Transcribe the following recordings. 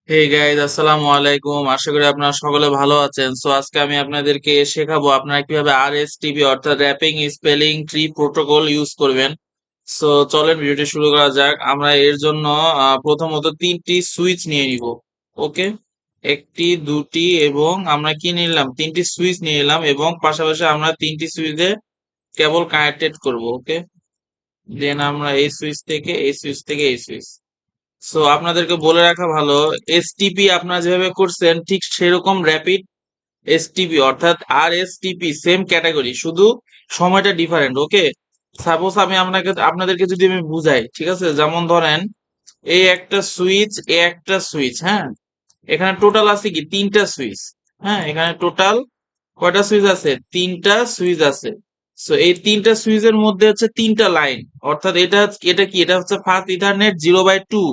Hey guys, আসসালামু আলাইকুম। আশা করি আপনারা সকলে ভালো আছেন। সো আজকে আমি আপনাদেরকে শেখাবো আপনারা কিভাবে আরএসটিপি অর্থাৎ wrapping spelling tree protocol use করবেন। সো চলেন ভিডিওটি শুরু করা যাক। আমরা এর জন্য প্রথমত তিনটি সুইচ নিয়ে নিব। ওকে, একটি দুটি এবং আমরা কি নিলাম, তিনটি সুইচ নিয়ে নিলাম এবং পাশাপাশি আমরা তিনটি সুইচে কেবল কানেক্টেড করব। ওকে, দেন আমরা এই সুইচ থেকে এই সুইচ থেকে এই সুইচ। সো আপনাদেরকে বলে রাখা ভালো, এসটিপি আপনারা যেভাবে করছেন ঠিক সেরকম র্যাপিড এসটিপি অর্থাৎ আর এসটিপি সেম ক্যাটাগরি, শুধু সময়টা ডিফারেন্ট। ওকে, সাপোজ আমি আপনাদেরকে যদি আমি বুঝাই, ঠিক আছে, যেমন ধরেন এই একটা সুইচ, এ একটা সুইচ, হ্যাঁ, এখানে টোটাল আছে কি তিনটা সুইচ। হ্যাঁ, এখানে টোটাল কয়টা সুইচ আছে, তিনটা সুইচ আছে। সো এই তিনটা সুইচের মধ্যে হচ্ছে তিনটা লাইন, অর্থাৎ এটা কি, এটা হচ্ছে ফার্স্ট ইথারনেট 0/2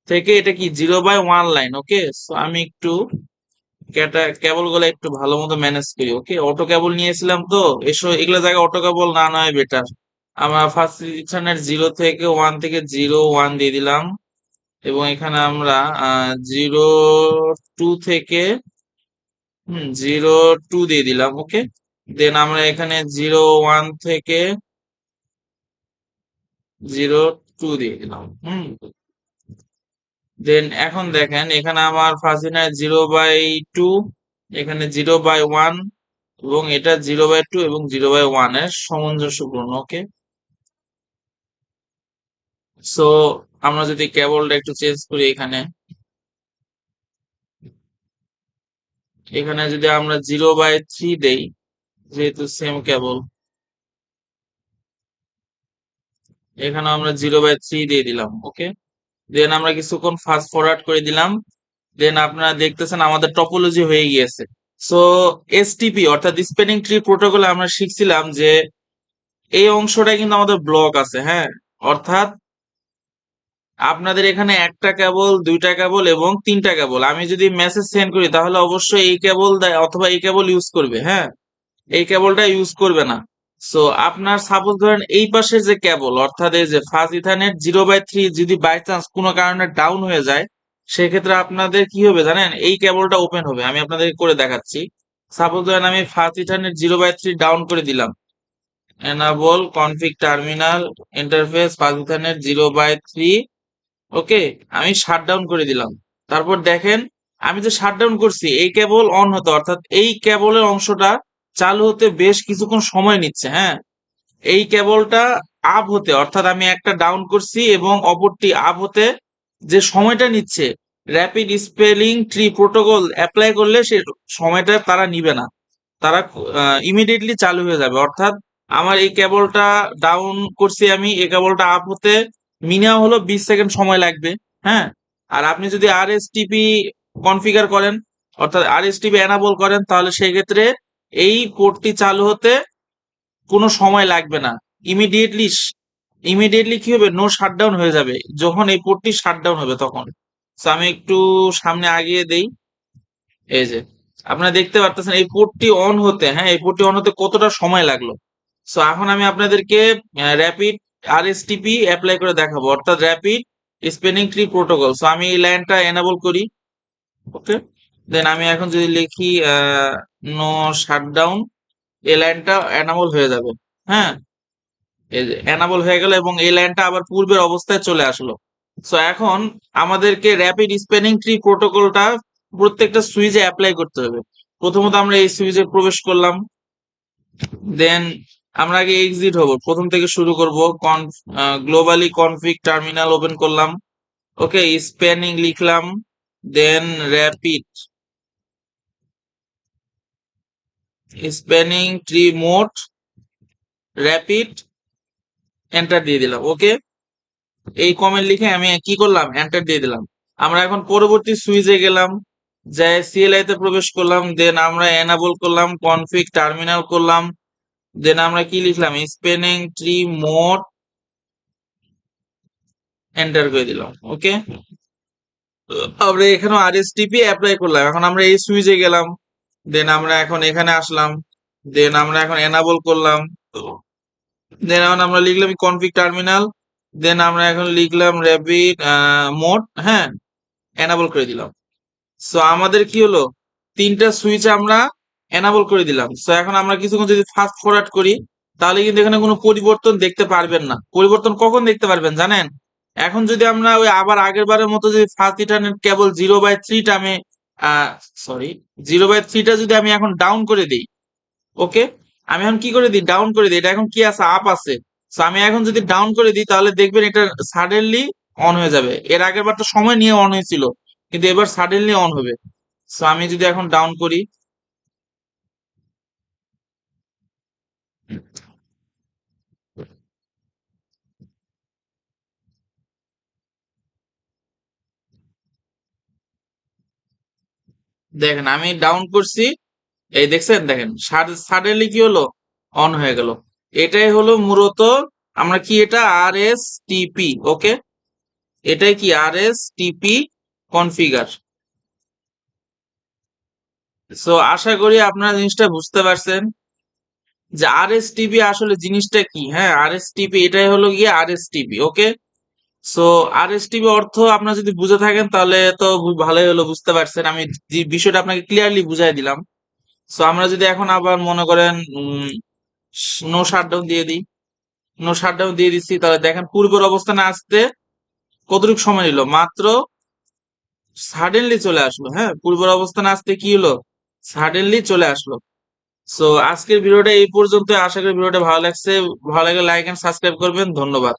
থেকে এটা কি 0/1 লাইন। ওকে, সো আমি একটু কেবল গুলো একটু ভালো মতো ম্যানেজ করি। ওকে, অটো কেবল নিয়েছিলাম তো, এগুলো জায়গায় অটো কেবল না নয় বেটার। আমরা ফার্স্ট ইথারনেট 0 থেকে 1 থেকে 0 1 দিয়ে দিলাম এবং এখানে আমরা 0 2 থেকে 0 2 দিয়ে দিলাম। ওকে, দেন আমরা এখানে 0 1 থেকে 0 2 দিয়ে দিলাম। দেন এখন দেখেন এখানে আমার ফার্স্ট 0/2, এখানে 0/1 এবং এটা 0/2 এবং 0/1 এর সামঞ্জস্যপূর্ণ। ওকে, সো আমরা যদি কেবলটা একটু চেঞ্জ করি, এখানে এখানে যদি আমরা 0/3 দেই, যেহেতু সেম কেবল, এখানে আমরা 0/3 দিয়ে দিলাম। ওকে, দেন আমরা কিছুক্ষণ ফাস্ট ফরওয়ার্ড করে দিলাম। দেন আপনারা দেখতেছেন আমাদের টপোলজি হয়ে গিয়েছে। সো এসটিপি অর্থাৎ স্প্যানিং ট্রি প্রোটোকলে আমরা শিখছিলাম যে এই অংশটা কিন্তু আমাদের ব্লক আছে। হ্যাঁ, অর্থাৎ আপনাদের এখানে একটা কেবল, দুইটা কেবল এবং তিনটা কেবল আমি যদি মেসেজ সেন্ড করি তাহলে অবশ্যই এই কেবল দেয় অথবা এই কেবল ইউজ করবে। হ্যাঁ, এই কেবলটা ইউজ করবে না। সো আপনার সাপোজ ধরেন এই পাশের যে কেবল অর্থাৎ এই যে ফাজ ইথারনেট 0/3 যদি বাই চান্স কোনো কারণে ডাউন হয়ে যায়, সেক্ষেত্রে আপনাদের কি হবে জানেন, এই কেবলটা ওপেন হবে। আমি আপনাদের করে দেখাচ্ছি। সাপোজ ধরেন আমি ফাজ ইথারনেট 0/3 ডাউন করে দিলাম, এনাবল কনফিগ টার্মিনাল ইন্টারফেস ফাজ ইথারনেট 0/3। ওকে, আমি শাট ডাউন করে দিলাম। তারপর দেখেন আমি যে শাট ডাউন করছি এই কেবল অন হতে, অর্থাৎ এই কেবলের অংশটা চালু হতে বেশ কিছুক্ষণ সময় নিচ্ছে। হ্যাঁ, এই কেবলটা আপ হতে, অর্থাৎ আমি একটা ডাউন করছি এবং অপরটি আপ হতে যে সময়টা নিচ্ছে, rapid spelling tree protocol apply করলে সে সময়টা তারা নিবে না, তারা ইমিডিয়েটলি চালু হয়ে যাবে। অর্থাৎ আমার এই কেবলটা ডাউন করছি, আমি এই কেবলটা আপ হতে মিনিমাম হলো 20 সেকেন্ড সময় লাগবে। হ্যাঁ, আর আপনি যদি আরএসটিপি কনফিগার করেন অর্থাৎ আরএসটিপি এনাবল করেন তাহলে সেই ক্ষেত্রে এই পোর্টটি চালু হতে কোনো সময় লাগবে না। ইমিডিয়েটলি ইমিডিয়েটলি কি হবে, নো শাটডাউন হয়ে যাবে যখন এই পোর্টটি শাটডাউন হবে তখন। তো আমি একটু সামনে আগিয়ে দেই। এই যে আপনারা দেখতে পারতেছেন এই পোর্টটি অন হতে, হ্যাঁ, এই পোর্টটি অন হতে কতটা সময় লাগলো। সো এখন আমি আপনাদেরকে র্যাপিড আরএসটিপি অ্যাপ্লাই করে দেখাবো অর্থাৎ rapid spinning tree protocol. So আমি এই লাইনটা এনাবল করি। ওকে, দেন আমি এখন যদি লিখি নো শাটডাউন, এই লাইনটা এনাবল হয়ে যাবে। হ্যাঁ, এই যে এনাবল হয়ে গেল এবং এই লাইনটা আবার পূর্বের অবস্থায় চলে আসলো। সো এখন আমাদেরকে র্যাপিড স্প্যানিং ট্রি প্রোটোকলটা প্রত্যেকটা সুইচে অ্যাপ্লাই করতে হবে। প্রথমত আমরা এই সুইচে প্রবেশ করলাম, দেন আমরা আগে এক্সিট হব, প্রথম থেকে শুরু করব। গ্লোবালি কনফিগ টার্মিনাল ওপেন করলাম। ওকে, স্প্যানিং লিখলাম, then rapid spanning tree mode rapid, enter দিয়ে দিলাম। ওকে, এই কমেন্ট লিখে আমি কি করলাম, এন্টার দিয়ে দিলাম। আমরা এখন পরবর্তী সুইচে গেলাম, যাই সিএলআই তে প্রবেশ করলাম, দেন আমরা এনাবল করলাম, কনফিগ টার্মিনাল করলাম, দেন আমরা কি লিখলাম, স্পেনিং ট্রি মোড, এন্টার করে দিলাম। ওকে, আমরা এখানে আরএসটিপি অ্যাপ্লাই করলাম। এখন আমরা এই সুইচে গেলাম, দেন আমরা এখন এখানে আসলাম, দেন আমরা এখন এনাবল করলাম, দেন এখন আমরা লিখলাম কনফিগ টার্মিনাল, দেন আমরা এখন লিখলাম র্যাপিড মোড, হ্যাঁ, এনাবল করে দিলাম। সো আমাদের কি হলো, তিনটা সুইচ আমরা এনাবল করে দিলাম। সো এখন আমরা কিছুক্ষণ যদি ফাস্ট ফরওয়ার্ড করি, তাহলে কিন্তু এখানে কোনো পরিবর্তন দেখতে পারবেন না। পরিবর্তন কখন দেখতে পারবেন জানেন? এখন যদি আমরা ওই আবার আগের বারের মতো যদি ফার্স্ট ইথারনেট কেবল 0/3টা আমি সরি 0/3টা যদি আমি এখন ডাউন করে দিই, ওকে, আমি এখন কি করে দিই, ডাউন করে দিই। এটা এখন কি আছে, আপ আছে। সো আমি এখন যদি ডাউন করে দিই, তাহলে দেখবেন এটা সাডেনলি অন হয়ে যাবে। এর আগের বার তো সময় নিয়ে অন হয়েছিল, কিন্তু এবার সাডেনলি অন হবে। সো আমি যদি এখন ডাউন করি, দেখেন আমি ডাউন করছি, এই দেখছেন, দেখেন সাডেনলি কি হলো, অন হয়ে গেল। এটাই হলো মূলত আমরা কি, এটা আর এস টিপি, ওকে, এটাই কি আর এস টিপি কনফিগার। সো আশা করি আপনারা জিনিসটা বুঝতে পারছেন যে আরএসটিপি আসলে জিনিসটা কি। হ্যাঁ, আরএসটিপি এটাই হলো গিয়ে আরএসটিপি, ওকে। সো আরএসটিপি অর্থ আপনারা যদি বুঝে থাকেন, তাহলে তো ভালোই হলো, বুঝতে পারছেন। আমি যে বিষয়টা আপনাকে ক্লিয়ারলি বুঝাই দিলাম। সো আমরা যদি এখন আবার মনে করেন নো শাটডাউন দিয়ে দিই, নো শাটডাউন দিয়ে দিচ্ছি, তাহলে দেখেন পূর্বের অবস্থানে আসতে কতটুকু সময় নিল, মাত্র সাডেনলি চলে আসলো। হ্যাঁ, পূর্বের অবস্থানে আসতে কি হলো, সাডেনলি চলে আসলো। সো আজকের ভিডিওটা এই পর্যন্ত। আশা করি ভিডিওটা ভালো লাগছে। ভালো লাগলে লাইক এন্ড সাবস্ক্রাইব করবেন। ধন্যবাদ।